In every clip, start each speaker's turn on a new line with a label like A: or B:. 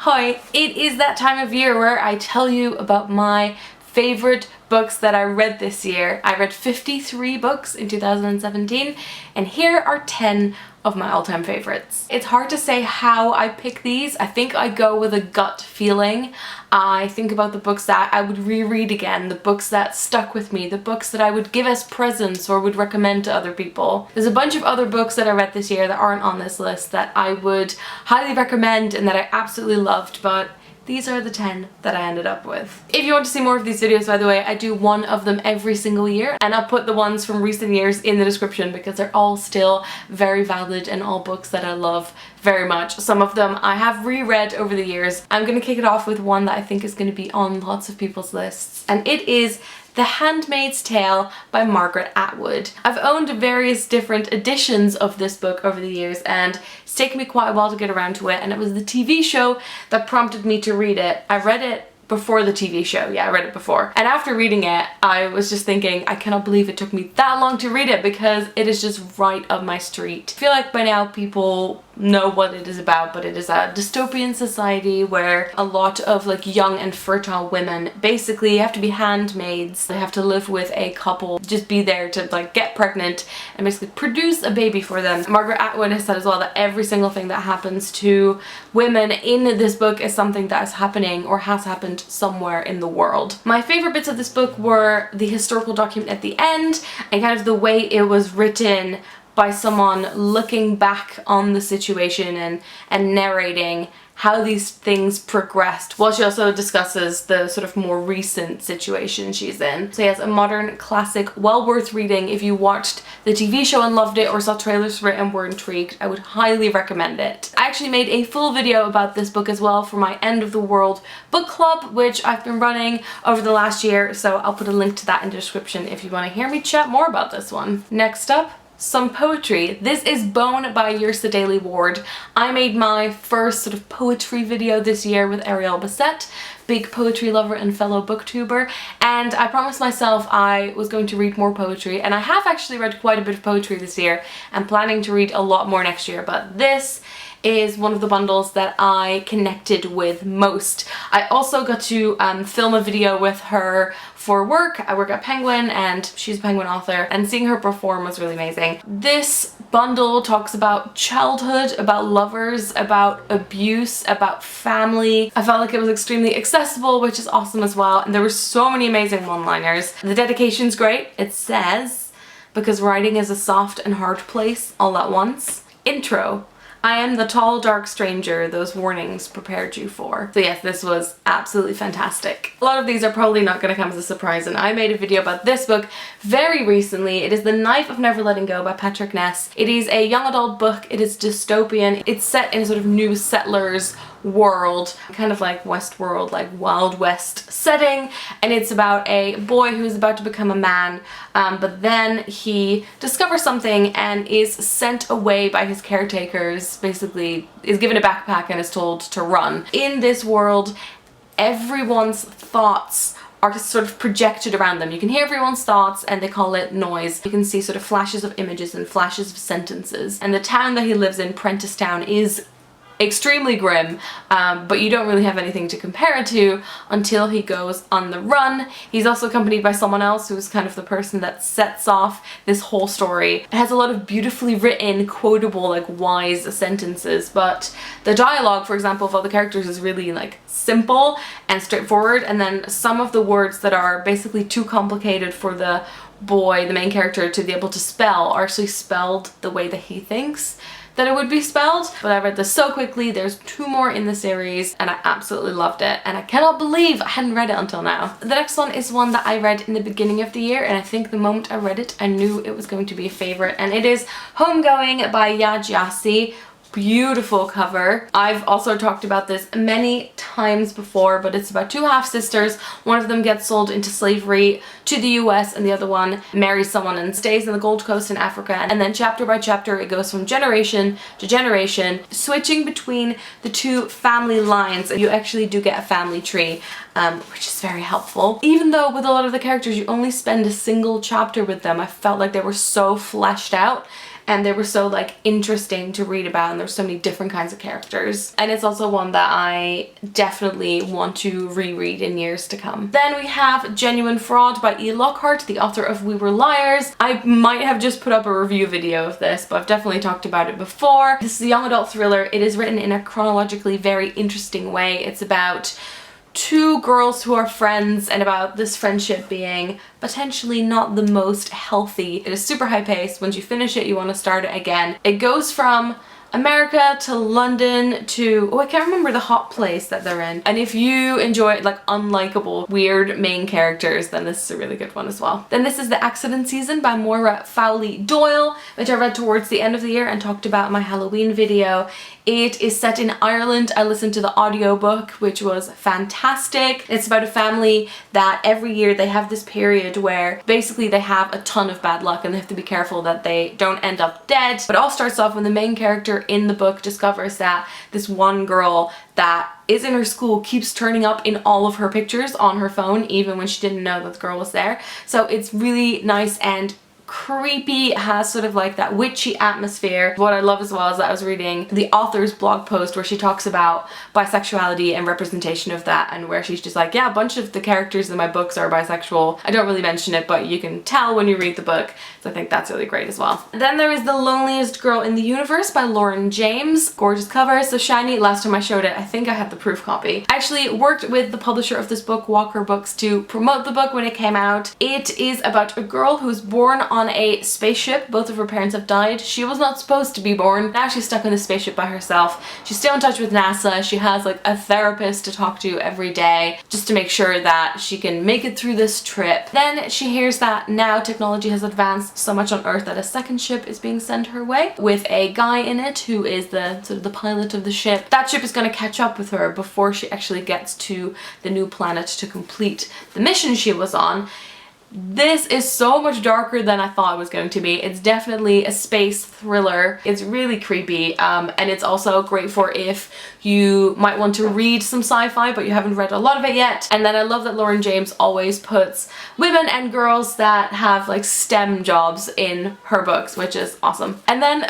A: Hi, it is that time of year where I tell you about my favorite books that I read this year. I read 53 books in 2017 and here are 10 of my all-time favorites. It's hard to say how I pick these. I think I go with a gut feeling. I think about the books that I would reread again, the books that stuck with me, the books that I would give as presents or would recommend to other people. There's a bunch of other books that I read this year that aren't on this list that I would highly recommend and that I absolutely loved, but these are the 10 that I ended up with. If you want to see more of these videos, by the way, I do one of them every single year, and I'll put the ones from recent years in the description because they're all still very valid and all books that I love very much. Some of them I have reread over the years. I'm going to kick it off with one that I think is going to be on lots of people's lists, and it is The Handmaid's Tale by Margaret Atwood. I've owned various different editions of this book over the years and it's taken me quite a while to get around to it, and it was the TV show that prompted me to read it. I read it before the TV show. Yeah, I read it before. And after reading it, I was just thinking, I cannot believe it took me that long to read it because it is just right up my street. I feel like by now people know what it is about, but it is a dystopian society where a lot of like young and fertile women basically have to be handmaids. They have to live with a couple, just be there to like get pregnant and basically produce a baby for them. Margaret Atwood has said as well that every single thing that happens to women in this book is something that is happening or has happened somewhere in the world. My favorite bits of this book were the historical document at the end and kind of the way it was written by someone looking back on the situation and narrating how these things progressed, while she also discusses the sort of more recent situation she's in. So yes, a modern classic, well worth reading. If you watched the TV show and loved it or saw trailers for it and were intrigued, I would highly recommend it. I actually made a full video about this book as well for my End of the World book club, which I've been running over the last year, so I'll put a link to that in the description if you want to hear me chat more about this one. Next up, some poetry. This is Bone by Yrsa Daley Ward. I made my first sort of poetry video this year with Ariel Bassett, big poetry lover and fellow booktuber, and I promised myself I was going to read more poetry, and I have actually read quite a bit of poetry this year and planning to read a lot more next year, but this is one of the bundles that I connected with most. I also got to film a video with her for work. I work at Penguin and she's a Penguin author, and seeing her perform was really amazing. This bundle talks about childhood, about lovers, about abuse, about family. I felt like it was extremely accessible, which is awesome as well, and there were so many amazing one-liners. The dedication's great. It says, "Because writing is a soft and hard place all at once." Intro. "I am the tall, dark stranger those warnings prepared you for." So yes, this was absolutely fantastic. A lot of these are probably not going to come as a surprise, and I made a video about this book very recently. It is The Knife of Never Letting Go by Patrick Ness. It is a young adult book. It is dystopian. It's set in a sort of new settlers world, kind of like Westworld, like Wild West setting, and it's about a boy who is about to become a man, but then he discovers something and is sent away by his caretakers, basically is given a backpack and is told to run. In this world, everyone's thoughts are sort of projected around them. You can hear everyone's thoughts and they call it noise. You can see sort of flashes of images and flashes of sentences, and the town that he lives in, Prentice Town, is extremely grim, but you don't really have anything to compare it to until he goes on the run. He's also accompanied by someone else who's kind of the person that sets off this whole story. It has a lot of beautifully written, quotable, like wise sentences, but the dialogue, for example, of all the characters is really like simple and straightforward, and then some of the words that are basically too complicated for the boy, the main character, to be able to spell are actually spelled the way that he thinks that it would be spelled. But I read this so quickly. There's 2 more in the series and I absolutely loved it, and I cannot believe I hadn't read it until now. The next one is one that I read in the beginning of the year, and I think the moment I read it I knew it was going to be a favorite, and it is Homegoing by Yaa Gyasi. Beautiful cover. I've also talked about this many times before, but it's about 2 half-sisters. One of them gets sold into slavery to the US and the other one marries someone and stays on the Gold Coast in Africa, and then chapter by chapter it goes from generation to generation, switching between the 2 family lines. You actually do get a family tree, which is very helpful. Even though with a lot of the characters you only spend a single chapter with them, I felt like they were so fleshed out and they were so like interesting to read about, and there's so many different kinds of characters. And it's also one that I definitely want to reread in years to come. Then we have Genuine Fraud by E. Lockhart, the author of We Were Liars. I might have just put up a review video of this, but I've definitely talked about it before. This is a young adult thriller. It is written in a chronologically very interesting way. It's about two girls who are friends and about this friendship being potentially not the most healthy. It is super high paced. Once you finish it, you want to start it again. It goes from America to London to, oh, I can't remember the hot place that they're in. And if you enjoy like unlikable, weird main characters, then this is a really good one as well. Then this is The Accident Season by Moira Fowley Doyle, which I read towards the end of the year and talked about in my Halloween video. It is set in Ireland. I listened to the audiobook, which was fantastic. It's about a family that every year they have this period where basically they have a ton of bad luck and they have to be careful that they don't end up dead. But it all starts off when the main character in the book discovers that this one girl that is in her school keeps turning up in all of her pictures on her phone, even when she didn't know that the girl was there. So it's really nice and creepy. It has sort of like that witchy atmosphere. What I love as well is that I was reading the author's blog post where she talks about bisexuality and representation of that, and where she's just like, yeah, a bunch of the characters in my books are bisexual. I don't really mention it, but you can tell when you read the book. So I think that's really great as well. Then there is The Loneliest Girl in the Universe by Lauren James. Gorgeous cover, so shiny. Last time I showed it, I think I had the proof copy. I actually worked with the publisher of this book, Walker Books, to promote the book when it came out. It is about a girl who's born on a spaceship. Both of her parents have died. She was not supposed to be born. Now she's stuck in the spaceship by herself. She's still in touch with NASA. She has like a therapist to talk to every day just to make sure that she can make it through this trip. Then she hears that now technology has advanced so much on Earth that a second ship is being sent her way with a guy in it who is the sort of the pilot of the ship. That ship is going to catch up with her before she actually gets to the new planet to complete the mission she was on. This is so much darker than I thought it was going to be. It's definitely a space thriller. It's really creepy, and it's also great for if you might want to read some sci-fi but you haven't read a lot of it yet. And then I love that Lauren James always puts women and girls that have like STEM jobs in her books, which is awesome. And then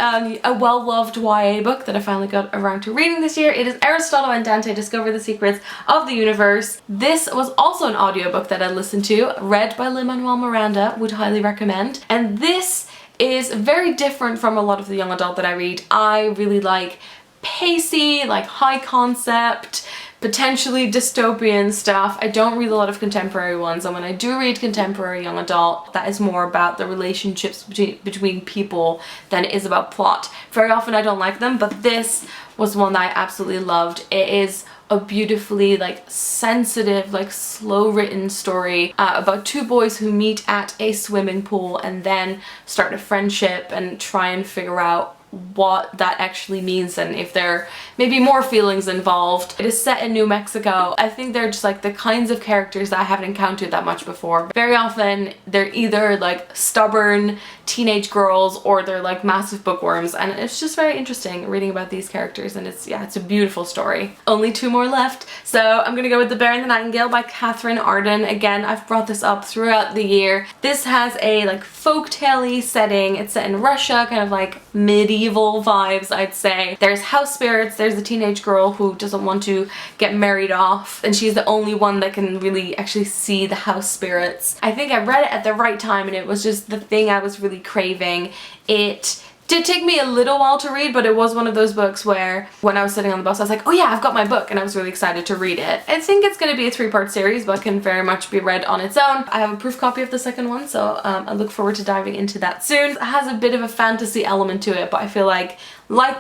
A: a well-loved YA book that I finally got around to reading this year. It is Aristotle and Dante Discover the Secrets of the Universe. This was also an audiobook that I listened to, read by Lin-Manuel Miranda, would highly recommend. And this is very different from a lot of the young adult that I read. I really like pacey, like high concept, potentially dystopian stuff. I don't read a lot of contemporary ones, and when I do read contemporary young adult, that is more about the relationships between people than it is about plot. Very often I don't like them, but this was one that I absolutely loved. It is a beautifully like sensitive, like slow written story about two boys who meet at a swimming pool and then start a friendship and try and figure out what that actually means and if there may be more feelings involved. It is set in New Mexico. I think they're just like the kinds of characters that I haven't encountered that much before. Very often they're either like stubborn teenage girls or they're like massive bookworms, and it's just very interesting reading about these characters, and it's a beautiful story. Only two more left, so I'm gonna go with The Bear and the Nightingale by Catherine Arden. Again, I've brought this up throughout the year. This has a like folktale-y setting. It's set in Russia, kind of like medieval vibes, I'd say. There's house spirits. There's a teenage girl who doesn't want to get married off, and she's the only one that can really actually see the house spirits. I think I read it at the right time, and it was just the thing I was really craving. It did take me a little while to read, but it was one of those books where when I was sitting on the bus I was like, oh yeah, I've got my book, and I was really excited to read it. I think it's going to be a 3-part series, but can very much be read on its own. I have a proof copy of the second one, so I look forward to diving into that soon. It has a bit of a fantasy element to it, but I feel like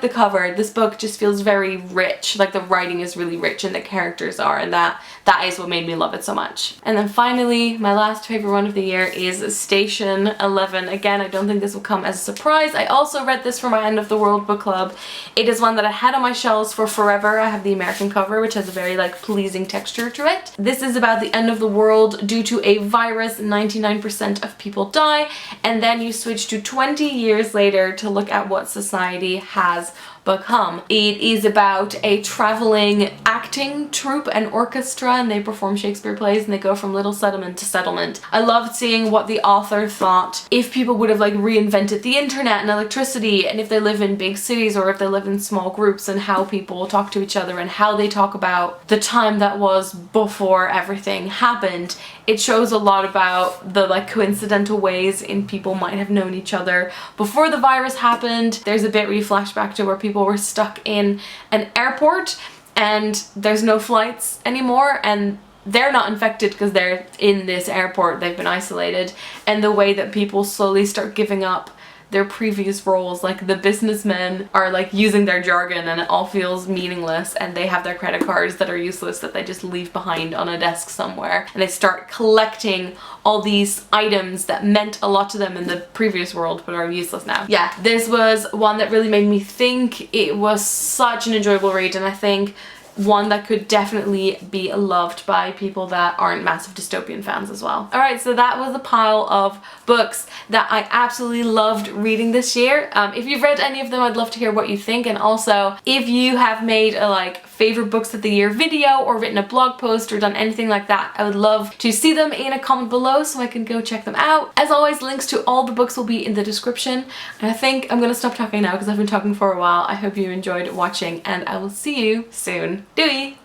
A: the cover, this book just feels very rich. Like the writing is really rich and the characters are, and that is what made me love it so much. And then finally, my last favorite one of the year is Station 11. Again, I don't think this will come as a surprise. I also read this for my End of the World book club. It is one that I had on my shelves for forever. I have the American cover, which has a very like pleasing texture to it. This is about the end of the world due to a virus. 99% of people die, and then you switch to 20 years later to look at what society has become. It is about a traveling acting troupe and orchestra, and they perform Shakespeare plays and they go from little settlement to settlement. I loved seeing what the author thought if people would have like reinvented the internet and electricity, and if they live in big cities or if they live in small groups, and how people talk to each other and how they talk about the time that was before everything happened. It shows a lot about the like coincidental ways in people might have known each other before the virus happened. There's a bit where you flash back to where people were stuck in an airport and there's no flights anymore, and they're not infected because they're in this airport, they've been isolated, and the way that people slowly start giving up their previous roles, like the businessmen are like using their jargon and it all feels meaningless, and they have their credit cards that are useless that they just leave behind on a desk somewhere, and they start collecting all these items that meant a lot to them in the previous world but are useless now. Yeah, this was one that really made me think. It was such an enjoyable read, and I think one that could definitely be loved by people that aren't massive dystopian fans as well. Alright, so that was a pile of books that I absolutely loved reading this year. If you've read any of them, I'd love to hear what you think, and also if you have made a like favorite books of the year video or written a blog post or done anything like that, I would love to see them in a comment below so I can go check them out. As always, links to all the books will be in the description, and I think I'm gonna stop talking now because I've been talking for a while. I hope you enjoyed watching, and I will see you soon. Doei!